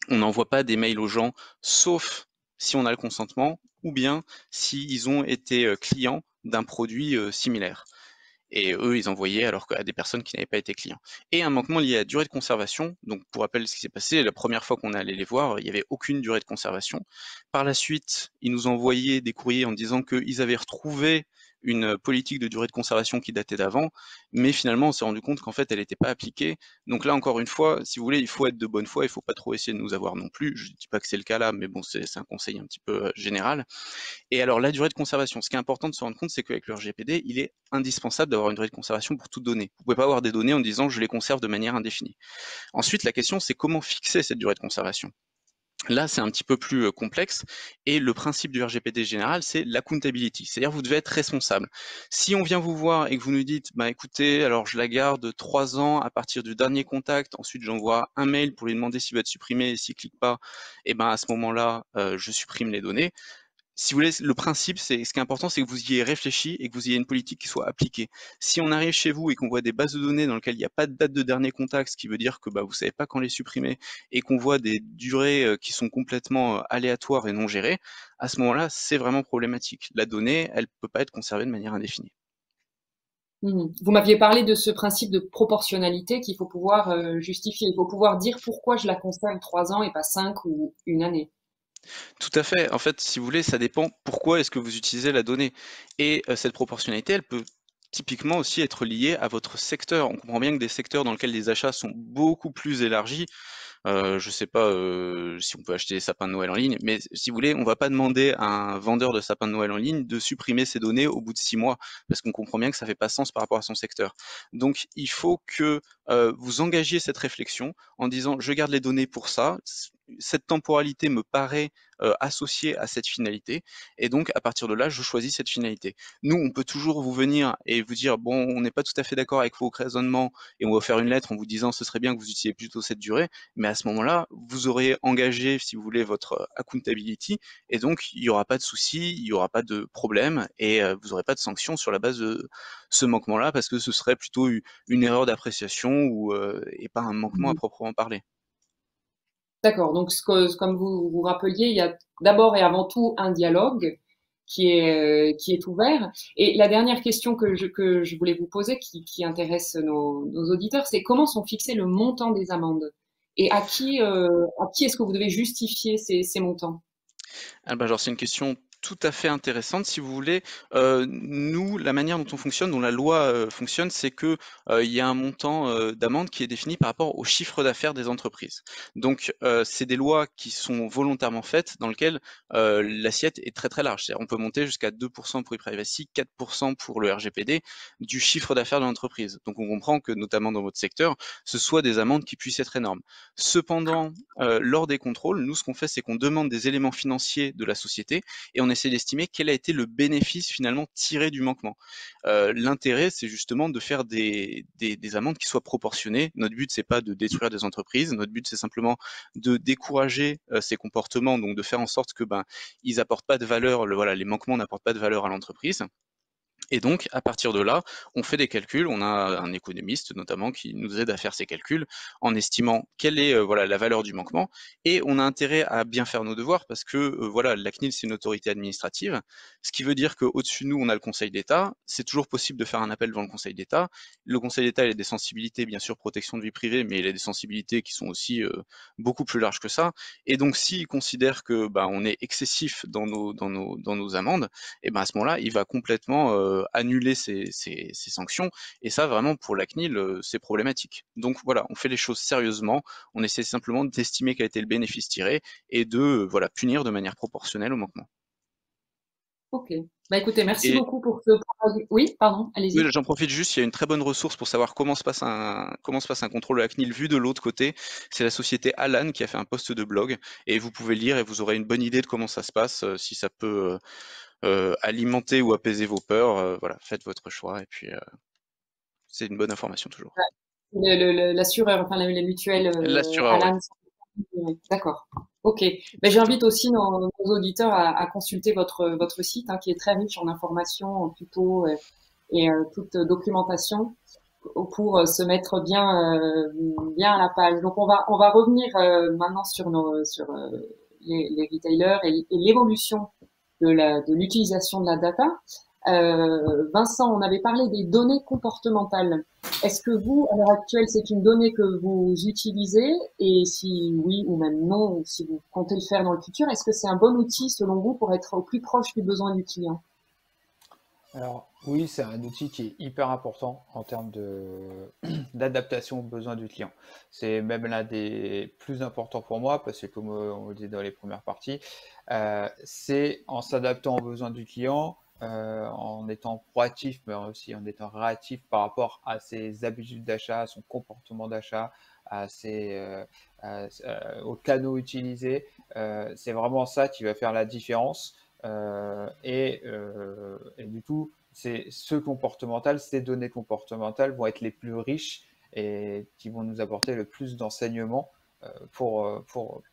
on n'envoie pas des mails aux gens, sauf si on a le consentement, ou bien s'ils ont été clients d'un produit similaire. Et eux, ils envoyaient alors à des personnes qui n'avaient pas été clients. Et un manquement lié à la durée de conservation. Donc, pour rappel, ce qui s'est passé, la première fois qu'on est allé les voir, il n'y avait aucune durée de conservation. Par la suite, ils nous envoyaient des courriers en disant qu'ils avaient retrouvé une politique de durée de conservation qui datait d'avant, mais finalement, on s'est rendu compte qu'en fait, elle n'était pas appliquée. Donc là, encore une fois, si vous voulez, il faut être de bonne foi, il ne faut pas trop essayer de nous avoir non plus. Je ne dis pas que c'est le cas là, mais bon, c'est un conseil un petit peu général. Et alors, la durée de conservation, ce qui est important de se rendre compte, c'est qu'avec le RGPD, il est indispensable d'avoir une durée de conservation pour toute donnée. Vous ne pouvez pas avoir des données en disant je les conserve de manière indéfinie. Ensuite, la question, c'est comment fixer cette durée de conservation. Là, c'est un petit peu plus complexe et le principe du RGPD général, c'est l'accountability, c'est-à-dire vous devez être responsable. Si on vient vous voir et que vous nous dites, bah écoutez, alors je la garde 3 ans à partir du dernier contact, ensuite j'envoie un mail pour lui demander s'il va être supprimé et s'il clique pas, et ben à ce moment-là, je supprime les données. Si vous voulez, le principe, c'est ce qui est important, c'est que vous y ayez réfléchi et que vous ayez une politique qui soit appliquée. Si on arrive chez vous et qu'on voit des bases de données dans lesquelles il n'y a pas de date de dernier contact, ce qui veut dire que bah, vous ne savez pas quand les supprimer, et qu'on voit des durées qui sont complètement aléatoires et non gérées, à ce moment-là, c'est vraiment problématique. La donnée, elle ne peut pas être conservée de manière indéfinie. Mhm. Vous m'aviez parlé de ce principe de proportionnalité qu'il faut pouvoir justifier. Il faut pouvoir dire pourquoi je la conserve 3 ans et pas 5 ou une année. Tout à fait. En fait, si vous voulez, ça dépend pourquoi est-ce que vous utilisez la donnée. Et cette proportionnalité, elle peut typiquement aussi être liée à votre secteur. On comprend bien que des secteurs dans lesquels les achats sont beaucoup plus élargis, je sais pas si on peut acheter des sapins de Noël en ligne, mais si vous voulez, on va pas demander à un vendeur de sapins de Noël en ligne de supprimer ses données au bout de 6 mois, parce qu'on comprend bien que ça fait pas sens par rapport à son secteur. Donc il faut que vous engagiez cette réflexion en disant je garde les données pour ça, cette temporalité me paraît associée à cette finalité, et donc à partir de là, je choisis cette finalité. Nous, on peut toujours vous venir et vous dire bon, on n'est pas tout à fait d'accord avec vos raisonnements, et on va faire une lettre en vous disant ce serait bien que vous utilisiez plutôt cette durée, mais à ce moment-là, vous aurez engagé, si vous voulez, votre accountability, et donc il n'y aura pas de souci, il n'y aura pas de problème, et vous n'aurez pas de sanctions sur la base de ce manquement-là, parce que ce serait plutôt une erreur d'appréciation et pas un manquement à Mhm. proprement parler. D'accord. Donc, comme vous rappeliez, il y a d'abord et avant tout un dialogue. qui est ouvert. Et la dernière question que je voulais vous poser, qui intéresse nos auditeurs, c'est comment sont fixés le montant des amendes et à qui est-ce que vous devez justifier ces montants? Ah bah, alors c'est une question tout à fait intéressante si vous voulez. Nous, la manière dont on fonctionne, dont la loi fonctionne, c'est que il y a un montant d'amende qui est défini par rapport au chiffre d'affaires des entreprises. Donc c'est des lois qui sont volontairement faites dans lesquelles l'assiette est très très large. C'est-à-dire on peut monter jusqu'à 2% pour e-privacy, 4% pour le RGPD du chiffre d'affaires de l'entreprise. Donc on comprend que notamment dans votre secteur, ce soit des amendes qui puissent être énormes. Cependant, lors des contrôles, nous ce qu'on fait, c'est qu'on demande des éléments financiers de la société et on essaie d'estimer quel a été le bénéfice finalement tiré du manquement. L'intérêt, c'est justement de faire des amendes qui soient proportionnées. Notre but, c'est pas de détruire des entreprises. Notre but, c'est simplement de décourager ces comportements, donc de faire en sorte que ils apportent pas de valeur. Voilà, les manquements n'apportent pas de valeur à l'entreprise. Et donc, à partir de là, on fait des calculs. On a un économiste notamment qui nous aide à faire ces calculs en estimant quelle est voilà la valeur du manquement. Et on a intérêt à bien faire nos devoirs parce que voilà, la CNIL c'est une autorité administrative, ce qui veut dire qu'au-dessus de nous on a le Conseil d'État. C'est toujours possible de faire un appel devant le Conseil d'État. Le Conseil d'État il a des sensibilités, bien sûr, protection de vie privée, mais il a des sensibilités qui sont aussi beaucoup plus larges que ça. Et donc, s'il considère que on est excessif dans nos amendes, et à ce moment-là, il va complètement annuler ces sanctions. Et ça, vraiment, pour la CNIL, c'est problématique. Donc voilà, on fait les choses sérieusement. On essaie simplement d'estimer quel a été le bénéfice tiré et de voilà punir de manière proportionnelle au manquement. Ok. Bah écoutez, merci Et beaucoup pour ce. Oui, pardon, oui, allez-y. j'en profite juste, il y a une très bonne ressource pour savoir comment se passe un contrôle de la CNIL vu de l'autre côté. C'est la société Alan qui a fait un post de blog et vous pouvez lire et vous aurez une bonne idée de comment ça se passe, si ça peut alimenter ou apaiser vos peurs. Voilà, faites votre choix et puis c'est une bonne information toujours. L'assureur, enfin les mutuelles L'assureur, oui. Alan. Oui, d'accord. Ok. Ben, j'invite aussi nos auditeurs à consulter votre site, hein, qui est très riche en informations, en tutos et toute documentation pour se mettre bien à la page. Donc on va revenir maintenant sur les retailers et l'évolution de l'utilisation de la data. Vincent, on avait parlé des données comportementales. Est-ce que vous, à l'heure actuelle, c'est une donnée que vous utilisez? Et si oui ou même non, ou si vous comptez le faire dans le futur, est-ce que c'est un bon outil selon vous pour être au plus proche du besoin du client? Alors oui, c'est un outil qui est hyper important en termes d'adaptation aux besoins du client. C'est même l'un des plus importants pour moi parce que comme on le dit dans les premières parties, c'est en s'adaptant aux besoins du client, en étant proactif, mais aussi en étant réactif par rapport à ses habitudes d'achat, à son comportement d'achat, aux canaux utilisés. C'est vraiment ça qui va faire la différence. Et du coup, ces données comportementales vont être les plus riches et qui vont nous apporter le plus d'enseignements pour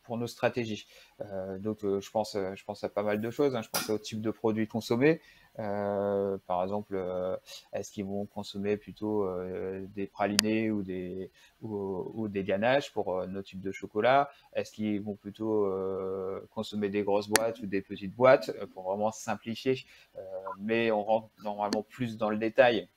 nos stratégies. Je pense à pas mal de choses, hein. Je pense au type de produits consommés. Par exemple, est-ce qu'ils vont consommer plutôt des pralinés ou des ganaches pour nos types de chocolat? Est-ce qu'ils vont plutôt consommer des grosses boîtes ou des petites boîtes pour vraiment simplifier? Mais on rentre normalement plus dans le détail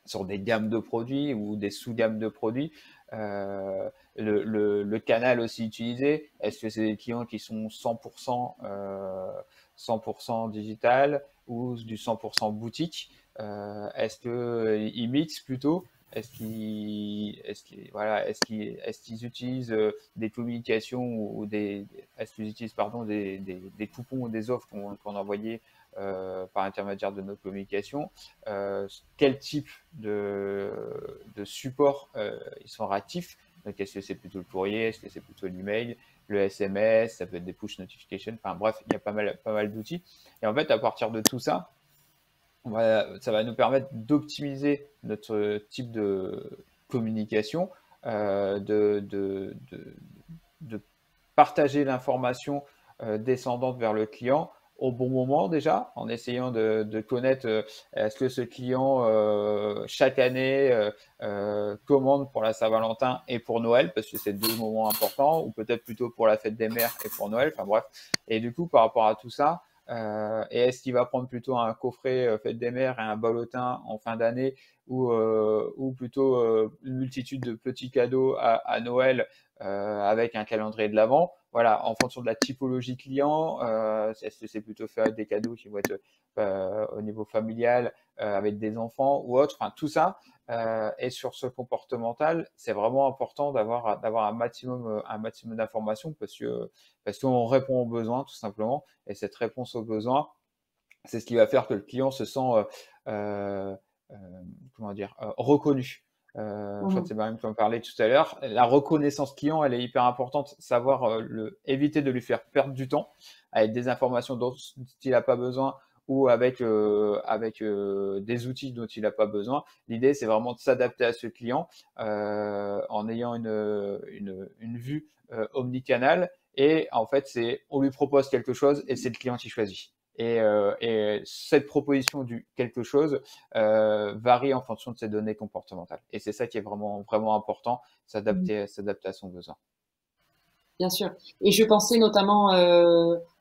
sur des gammes de produits ou des sous-gammes de produits. Le canal aussi utilisé, est-ce que c'est des clients qui sont 100% digital ou du 100% boutique? Est-ce qu'ils mixent plutôt? Est-ce qu'ils utilisent des communications est-ce qu'ils utilisent des coupons ou des offres qu'on envoyait par intermédiaire de notre communication? Quel type de support ils sont réactifs? Donc, est-ce que c'est plutôt le courrier? Est-ce que c'est plutôt l'email? Le SMS, ça peut être des push notifications. Enfin bref, il y a pas mal d'outils. Et en fait, à partir de tout ça, ça va nous permettre d'optimiser notre type de communication, de partager l'information descendante vers le client au bon moment déjà, en essayant de connaître est-ce que ce client chaque année commande pour la Saint-Valentin et pour Noël, parce que c'est deux moments importants, ou peut-être plutôt pour la fête des mères et pour Noël, enfin bref. Et du coup, par rapport à tout ça, et est-ce qu'il va prendre plutôt un coffret fête des mères et un ballotin en fin d'année ou plutôt une multitude de petits cadeaux à Noël avec un calendrier de l'Avent. Voilà, en fonction de la typologie client, est-ce que c'est plutôt faire des cadeaux qui vont être au niveau familial avec des enfants ou autre, enfin tout ça. Et sur ce comportemental, c'est vraiment important d'avoir un maximum d'informations parce qu'on répond aux besoins tout simplement. Et cette réponse aux besoins, c'est ce qui va faire que le client se sent comment dire reconnu. Je crois que c'est Mariam qui en parlait tout à l'heure. La reconnaissance client, elle est hyper importante. Savoir éviter de lui faire perdre du temps avec des informations dont il n'a pas besoin ou avec des outils dont il n'a pas besoin. L'idée, c'est vraiment de s'adapter à ce client en ayant une vue omnicanale. Et en fait, on lui propose quelque chose et c'est le client qui choisit. Et cette proposition du quelque chose varie en fonction de ses données comportementales. Et c'est ça qui est vraiment, vraiment important, s'adapter à son besoin. Bien sûr. Et je pensais notamment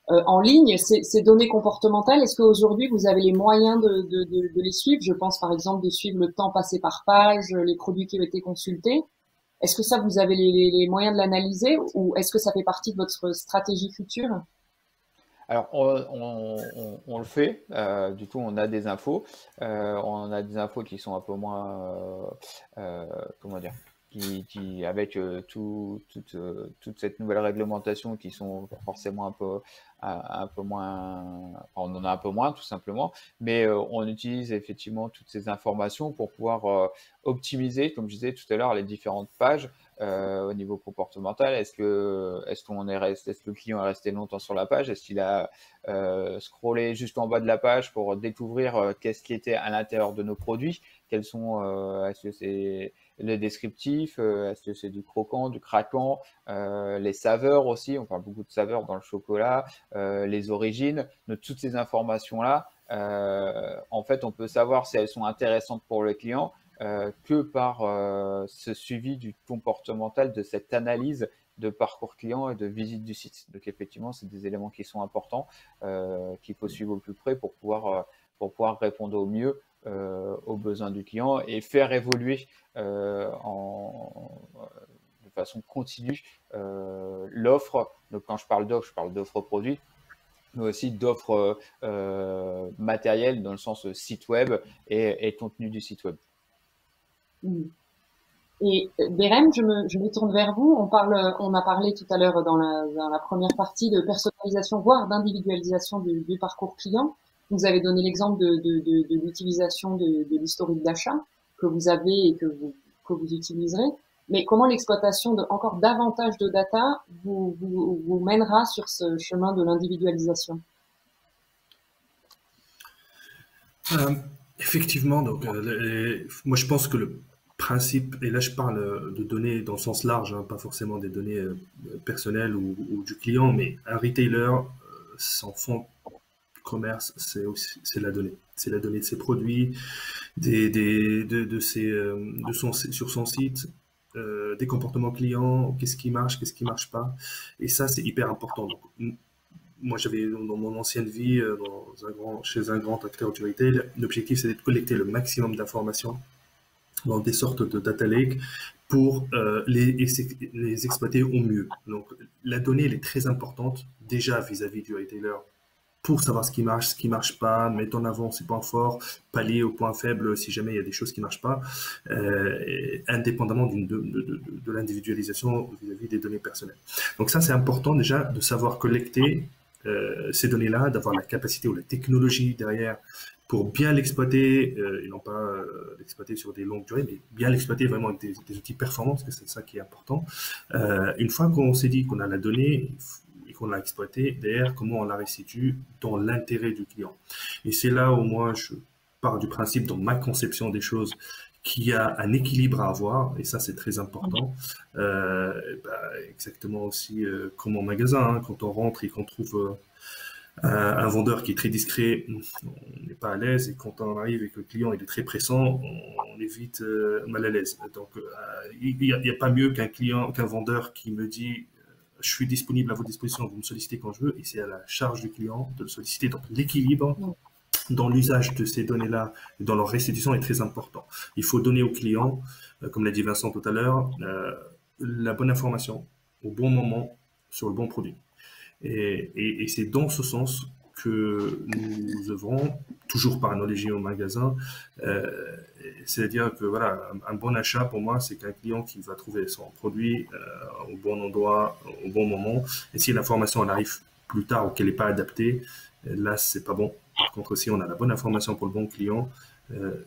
en ligne, ces données comportementales, est-ce qu'aujourd'hui vous avez les moyens de les suivre? Je pense par exemple de suivre le temps passé par page, les produits qui ont été consultés. Est-ce que ça, vous avez les moyens de l'analyser ou est-ce que ça fait partie de votre stratégie future? Alors, on le fait. Du coup, on a des infos. On a des infos qui sont un peu moins, comment dire, avec toute cette nouvelle réglementation qui sont forcément un peu moins, on en a un peu moins tout simplement, mais on utilise effectivement toutes ces informations pour pouvoir optimiser, comme je disais tout à l'heure, les différentes pages. Au niveau comportemental, est-ce que le client est resté longtemps sur la page? Est-ce qu'il a scrollé juste en bas de la page pour découvrir qu'est-ce qui était à l'intérieur de nos produits? Est-ce que c'est les descriptifs, est-ce que c'est du croquant, du craquant, les saveurs aussi, on parle beaucoup de saveurs dans le chocolat, les origines, de toutes ces informations-là, en fait, on peut savoir si elles sont intéressantes pour le client que par ce suivi du comportemental, de cette analyse de parcours client et de visite du site. Donc effectivement, c'est des éléments qui sont importants, qu'il faut suivre au plus près pour pouvoir répondre au mieux aux besoins du client et faire évoluer de façon continue l'offre. Donc quand je parle d'offre produit, mais aussi d'offres matérielles dans le sens site web et contenu du site web. Et Bérem, je me tourne vers vous. On a parlé tout à l'heure dans la première partie de personnalisation, voire d'individualisation du parcours client. Vous avez donné l'exemple de l'utilisation de l'historique d'achat que vous avez et que vous utiliserez. Mais comment l'exploitation de encore davantage de data vous mènera sur ce chemin de l'individualisation? Effectivement, donc moi je pense que le principe, et là je parle de données dans le sens large, hein, pas forcément des données personnelles ou du client, mais un retailer, son fond de commerce, c'est la donnée. C'est la donnée de ses produits, sur son site, des comportements clients, qu'est-ce qui marche pas. Et ça, c'est hyper important. Donc, moi, j'avais dans mon ancienne vie, chez un grand acteur du retail, l'objectif c'était de collecter le maximum d'informations dans des sortes de data lake pour les exploiter au mieux. Donc, la donnée, elle est très importante déjà vis-à-vis du retailer pour savoir ce qui marche pas, mettre en avant ses points forts, pallier aux points faibles si jamais il y a des choses qui marchent pas, indépendamment de l'individualisation vis-à-vis des données personnelles. Donc ça, c'est important déjà de savoir collecter ces données-là, d'avoir la capacité ou la technologie derrière pour bien l'exploiter, et non pas l'exploiter sur des longues durées, mais bien l'exploiter vraiment avec des outils performants, parce que c'est ça qui est important. Une fois qu'on s'est dit qu'on a la donnée et qu'on l'a exploitée, derrière, comment on la restitue dans l'intérêt du client. Et c'est là où moi, je pars du principe, dans ma conception des choses, qu'il y a un équilibre à avoir, et ça c'est très important. Exactement aussi comme en magasin, hein, quand on rentre et qu'on trouve un vendeur qui est très discret, on n'est pas à l'aise, et quand on arrive et que le client il est très pressant, on est vite mal à l'aise. Donc il n'y a pas mieux qu'un vendeur qui me dit je suis disponible à votre disposition, vous me sollicitez quand je veux, et c'est à la charge du client de le solliciter. Donc l'équilibre dans l'usage de ces données-là et dans leur restitution est très important. Il faut donner au client, comme l'a dit Vincent tout à l'heure, la bonne information au bon moment sur le bon produit. Et c'est dans ce sens que nous œuvrons, toujours par analogie au magasin. C'est-à-dire que voilà, un bon achat pour moi, c'est qu'un client qui va trouver son produit au bon endroit, au bon moment. Et si l'information elle arrive plus tard ou qu'elle n'est pas adaptée, là, c'est pas bon. Par contre, si on a la bonne information pour le bon client,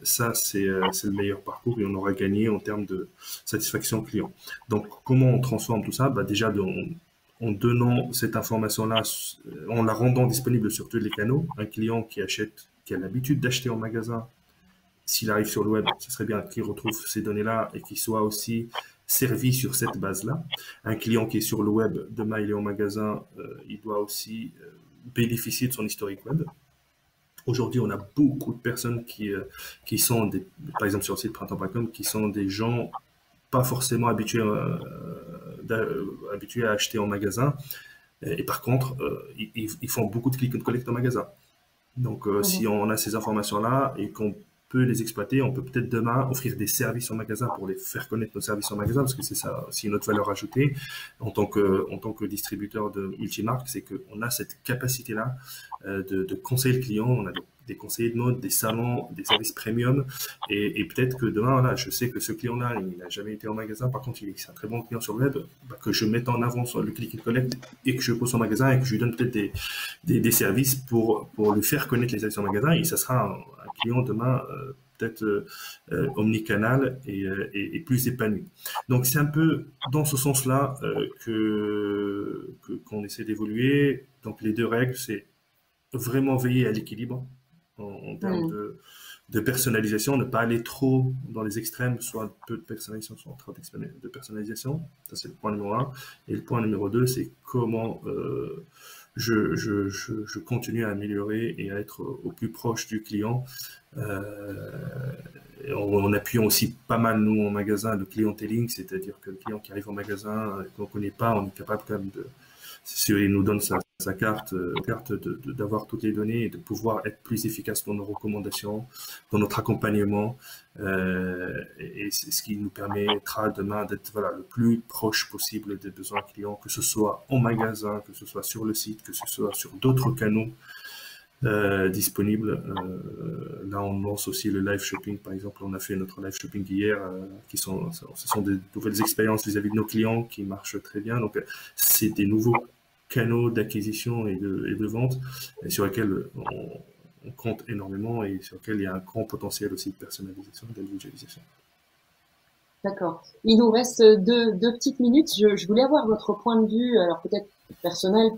ça, c'est le meilleur parcours et on aura gagné en termes de satisfaction client. Donc, comment on transforme tout ça? Bah, déjà, en donnant cette information-là, en la rendant disponible sur tous les canaux. Un client qui achète, qui a l'habitude d'acheter en magasin, s'il arrive sur le web, ce serait bien qu'il retrouve ces données-là et qu'il soit aussi servi sur cette base-là. Un client qui est sur le web, demain il est en magasin, il doit aussi bénéficier de son historique web. Aujourd'hui, on a beaucoup de personnes qui sont, par exemple sur le site printemps.com, qui sont des gens pas forcément habitués à acheter en magasin. Et par contre, ils font beaucoup de click and collect en magasin. Donc, si on a ces informations-là et qu'on peut les exploiter, on peut peut-être demain offrir des services en magasin pour les faire connaître nos services en magasin, parce que c'est ça aussi notre valeur ajoutée en tant que distributeur de multimarques, c'est qu'on a cette capacité-là de conseiller le client. On a des conseillers de mode, des salons, des services premium, et peut-être que demain, voilà, je sais que ce client-là, il n'a jamais été en magasin, par contre, c'est un très bon client sur le web, bah, que je mette en avant sur le click and collect et que je pose son magasin et que je lui donne peut-être des services pour lui faire connaître les services en magasin, et ça sera un client demain peut-être omnicanal et plus épanoui. Donc c'est un peu dans ce sens-là qu'on essaie d'évoluer. Donc les deux règles, c'est vraiment veiller à l'équilibre en termes de personnalisation, ne pas aller trop dans les extrêmes, soit peu de personnalisation, soit trop de personnalisation. Ça, c'est le point numéro 1. Et le point numéro 2, c'est comment je continue à améliorer et à être au plus proche du client. En appuyant aussi pas mal, nous, en magasin, le clienteling, c'est-à-dire que le client qui arrive au magasin, qu'on ne connaît pas, on est capable quand même il nous donne sa carte, d'avoir toutes les données et de pouvoir être plus efficace dans nos recommandations, dans notre accompagnement, et c'est ce qui nous permettra demain d'être le plus proche possible des besoins clients, que ce soit en magasin, que ce soit sur le site, que ce soit sur d'autres canaux disponibles. Là, on lance aussi le live shopping, par exemple. On a fait notre live shopping hier, ce sont des nouvelles expériences vis-à-vis de nos clients qui marchent très bien. Donc, c'est des nouveaux canaux d'acquisition et de vente sur lesquels on compte énormément et sur lesquels il y a un grand potentiel aussi de personnalisation et d'individualisation. D'accord. Il nous reste deux petites minutes. Je voulais avoir votre point de vue, alors peut-être personnel,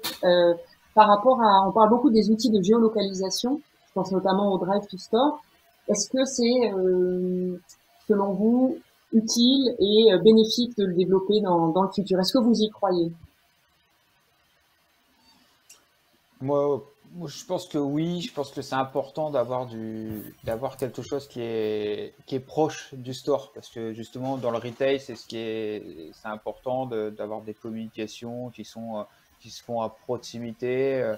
par rapport on parle beaucoup des outils de géolocalisation. Je pense notamment au Drive to Store. Est-ce que c'est, selon vous, utile et bénéfique de le développer dans le futur? Est-ce que vous y croyez? Moi, je pense que oui, je pense que c'est important d'avoir quelque chose qui est proche du store, parce que justement dans le retail, c'est important d'avoir des communications qui se font à proximité,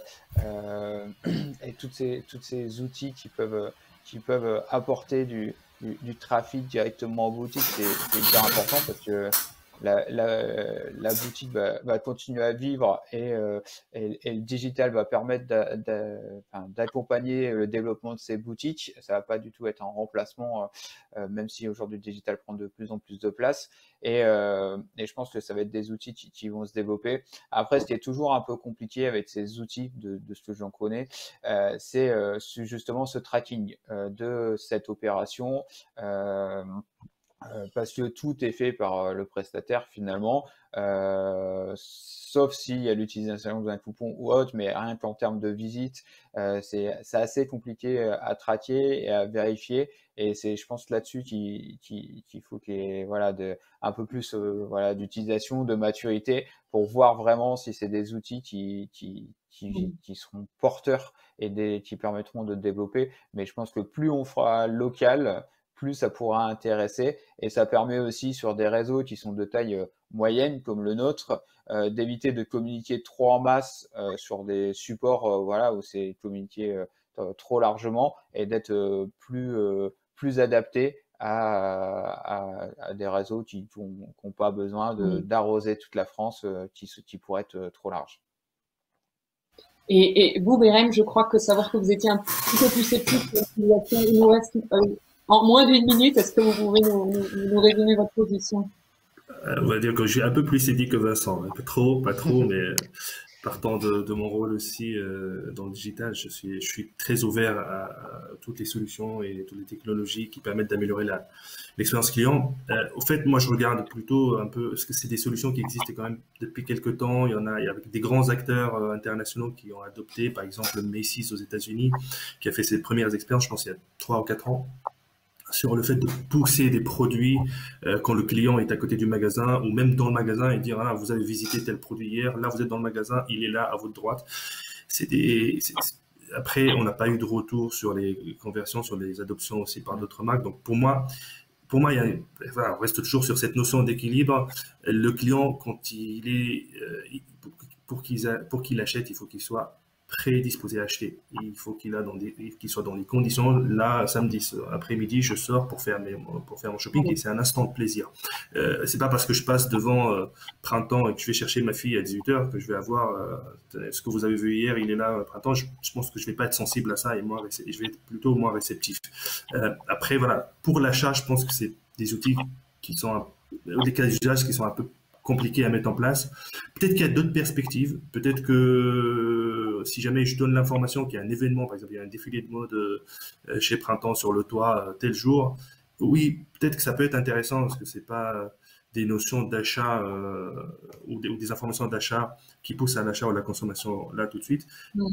et tous ces outils qui peuvent apporter du trafic directement en boutique, c'est hyper important, parce que la boutique va continuer à vivre, et le digital va permettre d'accompagner le développement de ces boutiques. Ça va pas du tout être un remplacement, même si aujourd'hui le digital prend de plus en plus de place. Et je pense que ça va être des outils qui vont se développer. Après, ce qui est toujours un peu compliqué avec ces outils, de ce que j'en connais, c'est justement ce tracking de cette opération. Parce que tout est fait par le prestataire finalement, sauf s'il y a l'utilisation d'un coupon ou autre, mais rien qu'en termes de visite, c'est assez compliqué à traquer et à vérifier. Et c'est, je pense, là-dessus qu'il faut qu'il y ait un peu plus d'utilisation, de maturité, pour voir vraiment si c'est des outils qui seront porteurs et qui permettront de développer. Mais je pense que plus on fera local, plus ça pourra intéresser. Et ça permet aussi sur des réseaux qui sont de taille moyenne comme le nôtre, d'éviter de communiquer trop en masse sur des supports voilà, où c'est communiqué trop largement et d'être plus adapté à des réseaux qui n'ont pas besoin d'arroser toute la France, qui pourraient être trop larges. Et vous, Bérem, je crois que savoir que vous étiez un petit peu plus sceptique sur l'utilisation, il nous reste en moins d'une minute. Est-ce que vous pouvez nous résumer votre position? On va dire que je suis un peu plus sceptique que Vincent, un peu trop, pas trop, mais partant de mon rôle aussi dans le digital, je suis très ouvert à toutes les solutions et toutes les technologies qui permettent d'améliorer l'expérience client. Au fait, moi, je regarde plutôt un peu, parce que c'est des solutions qui existent quand même depuis quelques temps. Il y a des grands acteurs internationaux qui ont adopté, par exemple, Macy's aux États-Unis, qui a fait ses premières expériences, je pense, il y a 3 ou 4 ans, sur le fait de pousser des produits quand le client est à côté du magasin ou même dans le magasin et dire, ah, vous avez visité tel produit hier, là vous êtes dans le magasin, il est là à votre droite. Après, on n'a pas eu de retour sur les conversions, sur les adoptions aussi par d'autres marques. Donc pour moi, voilà, on reste toujours sur cette notion d'équilibre. Le client, quand il est, pour qu'il achète, il faut qu'il soit prédisposé à acheter. Il faut qu'il soit dans les conditions. Là, samedi après-midi, je sors pour faire mon shopping et c'est un instant de plaisir. C'est pas parce que je passe devant Printemps et que je vais chercher ma fille à 18h que je vais avoir ce que vous avez vu hier, il est là Printemps. Je pense que je vais pas être sensible à ça et je vais être plutôt moins réceptif. Après, voilà, pour l'achat, je pense que c'est des outils qui sont des cas d'usage qui sont un peu compliqué à mettre en place. Peut-être qu'il y a d'autres perspectives. Peut-être que si jamais je donne l'information qu'il y a un événement, par exemple, il y a un défilé de mode chez Printemps sur le toit tel jour, oui, peut-être que ça peut être intéressant parce que c'est pas des notions d'achat ou des informations d'achat qui poussent à l'achat ou à la consommation là tout de suite.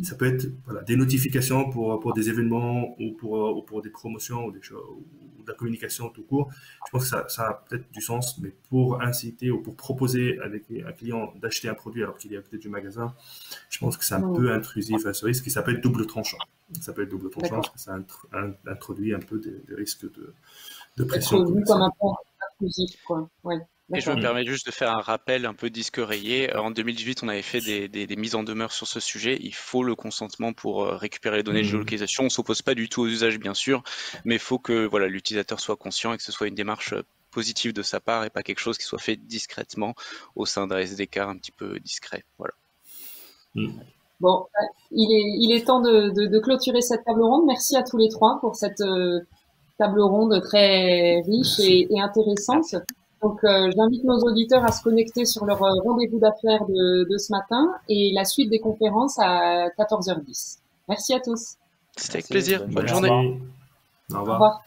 Ça peut être voilà, des notifications pour des événements ou pour des promotions ou des choses, ou de la communication tout court. Je pense que ça a peut-être du sens, mais pour inciter ou pour proposer avec un client d'acheter un produit alors qu'il est à côté du magasin, je pense que c'est un peu intrusif à ce risque et ça peut être double tranchant. Ça peut être double tranchant parce que ça introduit un peu des risques de pression. Comme un peu intrusif, quoi. Ouais. Et je me permets juste de faire un rappel un peu disque rayé. En 2018, on avait fait des mises en demeure sur ce sujet. Il faut le consentement pour récupérer les données de géolocalisation. On ne s'oppose pas du tout aux usages, bien sûr, mais il faut que voilà, l'utilisateur soit conscient et que ce soit une démarche positive de sa part et pas quelque chose qui soit fait discrètement au sein d'un SDK un petit peu discret. Voilà. Bon, il est temps de clôturer cette table ronde. Merci à tous les trois pour cette table ronde très riche et intéressante. Merci. Donc, j'invite nos auditeurs à se connecter sur leur rendez-vous d'affaires de ce matin et la suite des conférences à 14h10. Merci à tous. C'était avec plaisir. Bonne journée. Au revoir. Au revoir.